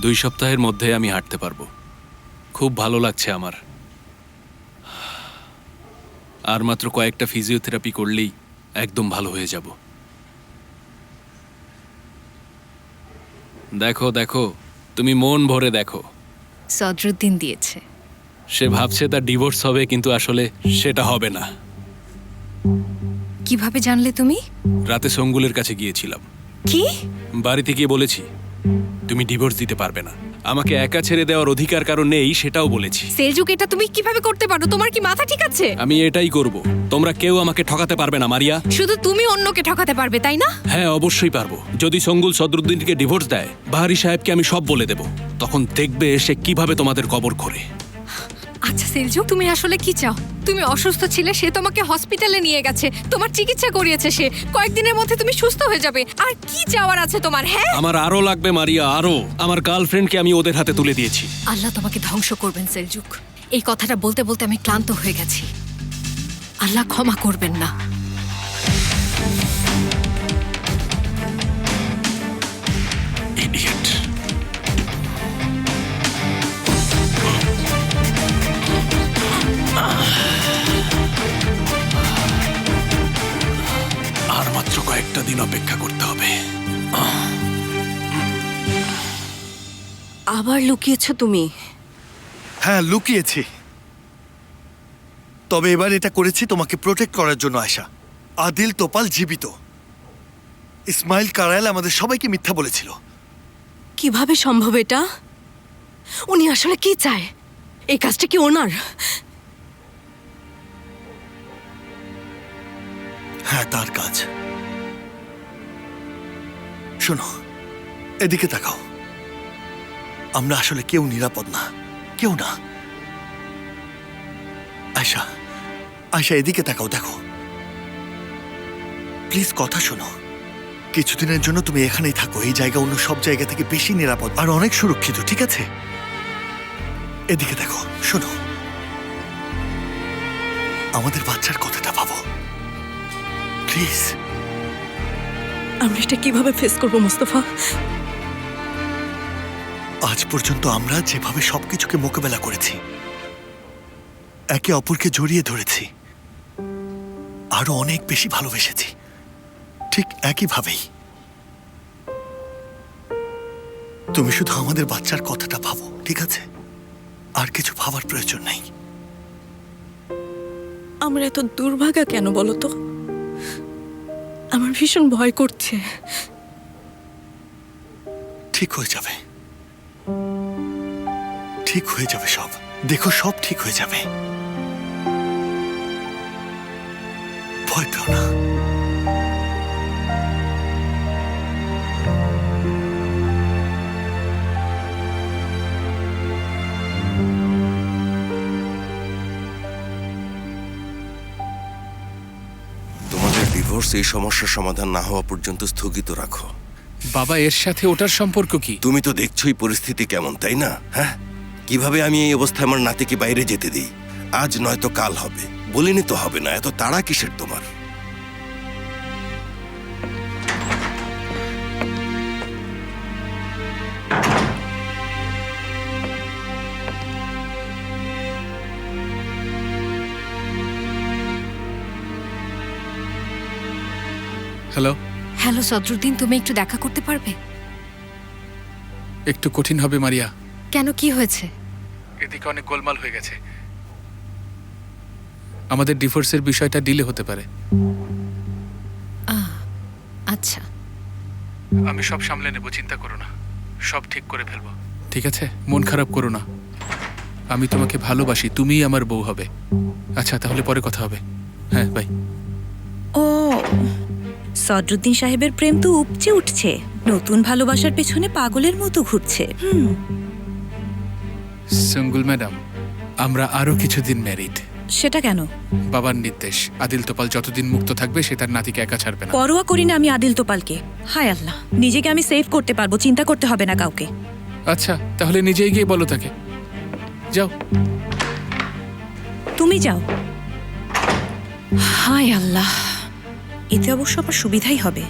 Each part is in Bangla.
2 সপ্তাহের মধ্যে আমি হাঁটতে পারবো। খুব ভালো লাগছে আমার। আর মাত্র কয়েকটা ফিজিওথেরাপি করলেই একদম ভালো হয়ে যাব। দেখো দেখো, তুমি মন ভরে দেখো। সদরুদ্দিন দিয়েছে। সে ভাবছে তার ডিভোর্স হবে, কিন্তু আসলে সেটা হবে না। কিভাবে জানলে তুমি? রাতে সঙ্গুলের কাছে গিয়েছিলাম। কি? বাড়িতে গিয়ে বলেছি তুমি ডিভোর্স দিতে পারবে না, আমাকে একা ছেড়ে দেওয়ার অধিকার কারণ নেই, সেটাও বলেছি। সেলজুক, এটা তুমি কিভাবে করতে পারো? তোমার কি মাথা ঠিক আছে? আমি এটাই করব। তোমরা কেউ আমাকে ঠকাতে পারবে না মারিয়া। শুধু তুমি অন্যকে ঠকাতে পারবে, তাই না? হ্যাঁ, অবশ্যই পারবো। যদি সঙ্গুল সদরুদ্দিনকে ডিভোর্স দেয়, বাহারি সাহেবকে আমি সব বলে দেব। তখন দেখবে সে কিভাবে তোমাদের কবর করে। আচ্ছা সেলজুক, তুমি আসলে কি চাও? তুমি অসুস্থ ছিলে, সে তোমাকে হসপিটালে নিয়ে গেছে, তোমার চিকিৎসা করিয়েছে সে। কয়েকদিনের মধ্যে তুমি সুস্থ হয়ে যাবে। আর কি চাওয়ার আছে তোমার? হ্যাঁ, আমার আরো লাগবে মারিয়া, আরো। আমার গার্লফ্রেন্ডকে আমি ওদের হাতে তুলে দিয়েছি। আল্লাহ তোমাকে ধ্বংস করবেন সেলজুক। এই কথাটা বলতে বলতে আমি ক্লান্ত হয়ে গেছি। আল্লাহ ক্ষমা করবেন না। ইডিয়েট। আর মাত্র কয়েকটা দিন অপেক্ষা করতে হবে। আবার লুকিয়েছো তুমি? হ্যাঁ, লুকিয়েছি। তবে এবার এটা করেছি তোমাকে প্রোটেক্ট করার জন্য। আয়শা, আদিল তোপাল জীবিত। ইসমাইল কারায়াল আমাদের সবাইকে মিথ্যা বলেছিল। কিভাবে সম্ভব এটা? উনি আসলে কি চায়? এই কাজটা কি ওনার? হ্যাঁ, তার কাজ। শোনো, এদিকে তাকাও। আমরা আসলে কেউ নিরাপদ না, কেউ না। আয়শা, আয়শা, এদিকে তাকাও, দেখো। প্লিজ কথা শোনো। কিছুদিনের জন্য তুমি এখানেই থাকো। এই জায়গা অন্য সব জায়গা থেকে বেশি নিরাপদ আর অনেক সুরক্ষিত, ঠিক আছে? এদিকে দেখো, শোনো। আমাদের বাচ্চার কথাটা ভাবো, প্লিজ। আমরা এটা কিভাবে ফেস করবো মুস্তাফা? আজ পর্যন্ত আমরা যেভাবে সবকিছুকে মোকাবেলা করেছি, একে অপরকে জড়িয়ে ধরেছি, আরো অনেক বেশি ভালোবেসেছি, ঠিক একইভাবেই তুমি শুধু আমাদের বাচ্চার কথাটা ভাবো, ঠিক আছে? আর কিছু ভাবার প্রয়োজন নেই। আমরা এত দুর্ভাগা কেন বলো তো? আমার ভীষণ ভয় করছে। ঠিক হয়ে যাবে, ঠিক হয়ে যাবে সব। দেখো, সব ঠিক হয়ে যাবে। ভয় পেও না। তোমাদের ডিভোর্স এই সমস্যার সমাধান না হওয়া পর্যন্ত স্থগিত রাখো। বাবা, এর সাথে ওটার সম্পর্ক কি? তুমি তো দেখছোই পরিস্থিতি কেমন, তাই না? হ্যাঁ, কিভাবে আমি এই অবস্থায় আমার নাতিকে বাইরে যেতে দিই? আজ নয়তো কাল হবে। বলিনি তো হবে না, এত তাড়া কিসের তোমার? হ্যালো। হ্যালো সদরুদ্দিন, তুমি একটু দেখা করতে পারবে? একটু কঠিন হবে মারিয়া। কেন, কি হয়েছে? এদিকে অনেক গোলমাল হয়ে গেছে। আমাদের ডিভোর্সের বিষয়টা ডিলে হতে পারে। আচ্ছা, আমি সব সামলে নেব, চিন্তা করো না। সব ঠিক করে ফেলবো, ঠিক আছে? মন খারাপ করো না। আমি তোমাকে ভালোবাসি, তুমিই আমার বউ হবে। আচ্ছা, তাহলে পরে কথা হবে। হ্যাঁ, বাই। ও, সদরুদ্দিন সাহেবের প্রেম তো উপচে উঠছে। নতুন ভালোবাসার পেছনে পাগলের মতো ঘুরছে। সঙ্গুল ম্যাডাম, আমরা আরো কিছুদিন ম্যারিড। সেটা কেন? বাবার নির্দেশ, আদিল তোপাল যতদিন মুক্ত থাকবে সে তার নাতিকে একা ছাড়বে না। পরোয়া করি না আমি আদিল তোপালকে। হায় আল্লাহ, নিজেকে আমি সেভ করতে পারবো, চিন্তা করতে হবে না কাউকে। আচ্ছা, তাহলে নিজেই গিয়ে বলো তাকে। যাও। তুমি যাও। হায় আল্লাহ। এতে অবশ্য আমার সুবিধাই হবে।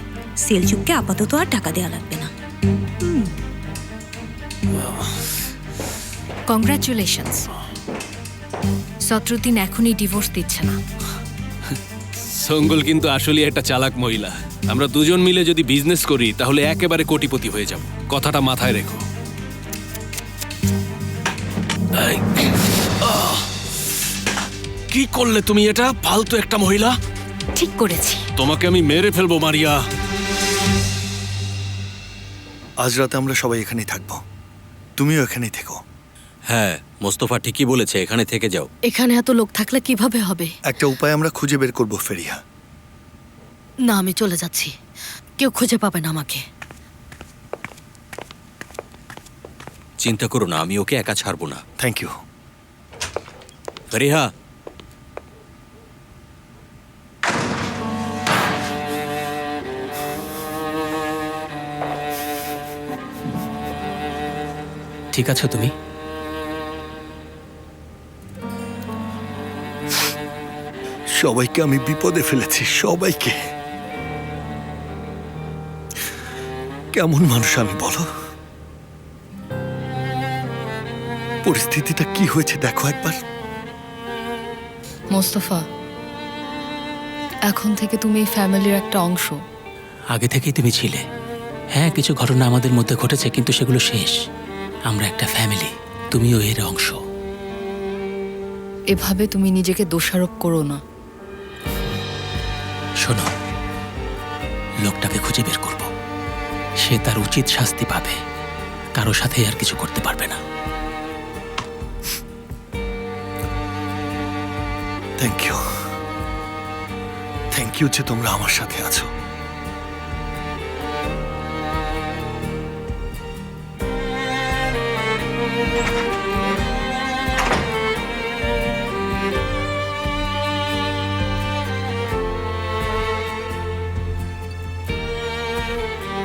সেলজুককে আপাতত আর টাকা দেওয়া লাগবে না। কংগ্রাচুলেশনস। সদরুদ্দিন এখনই ডিভোর্স দিচ্ছে না। সঙ্গল কিন্তু আসলে একটা চালাক মহিলা। আমরা দুজন মিলে যদি বিজনেস করি তাহলে একেবারে কোটিপতি হয়ে যাব। কথাটা মাথায় রেখো। এই, কি করলে তুমি এটা? ফালতু একটা মহিলা। ঠিক করেছি। তোমাকে আমি মেরে ফেলবো মারিয়া। আজ রাতে আমরা সবাই এখানেই থাকবো, তুমিও এখানেই থেকো। হ্যাঁ, মোস্তফা ঠিকই বলেছে, এখানে থেকে যাও। এখানে এত লোক থাকলে কিভাবে হবে? একটা উপায় আমরা খুঁজে বের করবো ফেরিয়া। না, আমি চলে যাচ্ছি, কেউ খুঁজে পাবে না আমাকে। চিন্তা করো না, আমি ওকে একা ছাড়বো না। Thank you. ফেরিহা, ঠিক আছে তুমি? সবাইকে আমি বিপদে ফেলেছি, সবাইকে। কেমন মানুষ আমি বলো? পরিস্থিতিটা কি হয়েছে দেখো একবার। মোস্তফা, এখন থেকে তুমি এই ফ্যামিলির একটা অংশ। আগে থেকেই তুমি ছিলে। হ্যাঁ, কিছু ঘটনা আমাদের মধ্যে ঘটেছে, কিন্তু সেগুলো শেষ। আমরা একটা ফ্যামিলি, তুমিও এর অংশ। এভাবে তুমি নিজেকে দোষারোপ করো না। শোনো, লোকটাকে খুঁজে বের করব। সে তার উচিত শাস্তি পাবে। কারো সাথে আর কিছু করতে পারবে না। থ্যাংক ইউ, থ্যাংক ইউ যে তোমরা আমার সাথে আছো।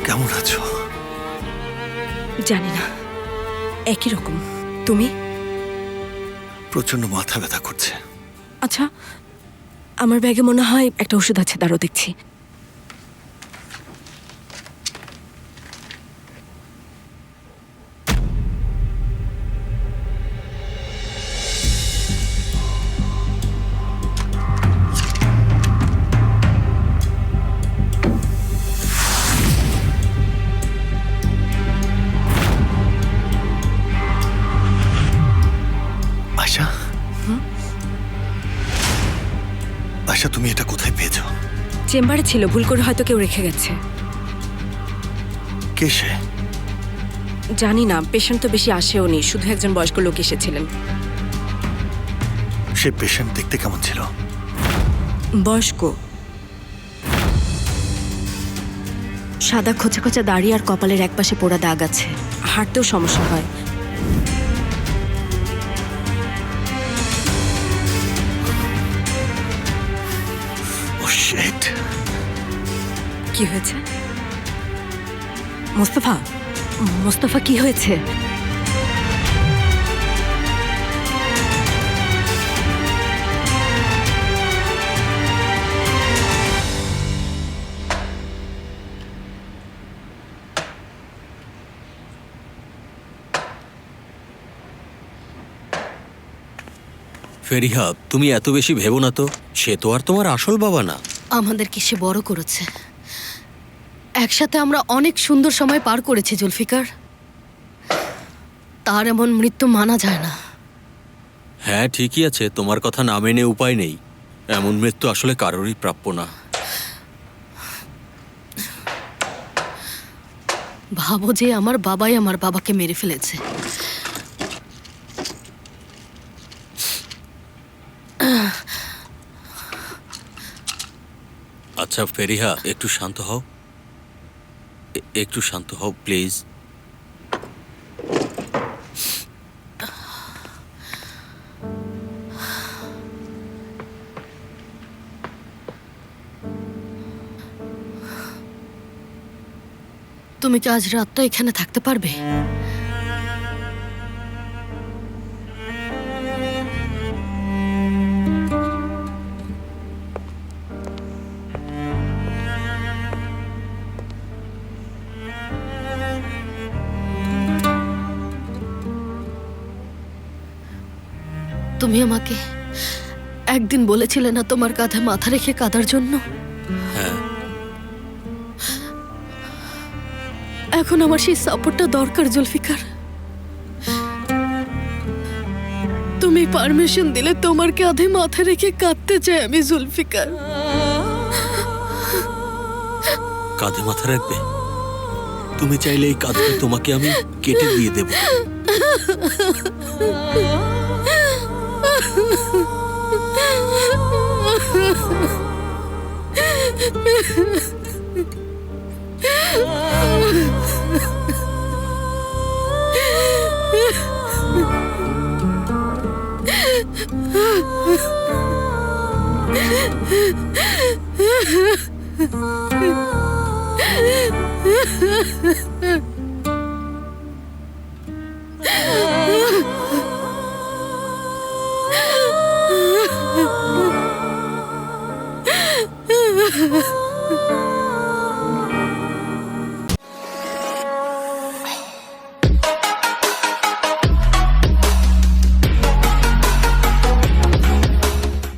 কেমন আছো? জানি না, একই রকম। তুমি? প্রচন্ড মাথা ব্যথা করছে। আচ্ছা, আমার ব্যাগে মনে হয় একটা ওষুধ আছে, দাঁড়ো দেখছি। আশা, আশা তুমি এটা কোথায় পেয়েছো? চেম্বারে ছিল, ভুল করে হয়তো কেউ রেখে গেছে। কে সে? জানি না, পেশেন্ট তো বেশি আসেও নি, শুধু একজন বয়স্ক লোক এসেছিলেন। সে পেশেন্ট দেখতে কেমন ছিল? বয়স্ক, সাদা খোঁচা খোঁচা দাড়ি আর কপালের একপাশে পোড়া দাগ আছে। হাঁটতেও সমস্যা হয়। ও শিট। কি হয়েছে? মোস্তফা, মোস্তফা কি হয়েছে? ফেরিহা, তুমি এত বেশি ভেবো না তো। সে তো আর তোমার আসল বাবা না। আমাদেরকে সে বড় করেছে, একসাথে আমরা অনেক সুন্দর সময় পার করেছি জুলফিকার। তার এমন মৃত্যু মানা যায় না। হ্যাঁ, ঠিকই আছে, তোমার কথা না মেনে উপায় নেই। এমন মৃত্যু আসলে কারোরই প্রাপ্য না। ভাবো যে আমার বাবাই আমার বাবাকে মেরে ফেলেছে। আচ্ছা ফেরিহা, একটু শান্ত হও, একটু শান্ত হও প্লিজ। তুমি কি আজ রাতটা এখানে থাকতে পারবে? তুমি আমাকে একদিন বলেছিলে না তোমার কাঁধে মাথা রেখে কাঁদার জন্য? হ্যাঁ। এখন আমার সেই সাপোর্টটা দরকার জুলফিকার। তুমি পারমিশন দিলে তোমার কাঁধে মাথা রেখে কাঁদতে চাই আমি জুলফিকার। কাঁধে মাথা রাখবে? তুমি চাইলে এই কাঁধটা তোমাকে আমি কেটে দিয়ে দেব।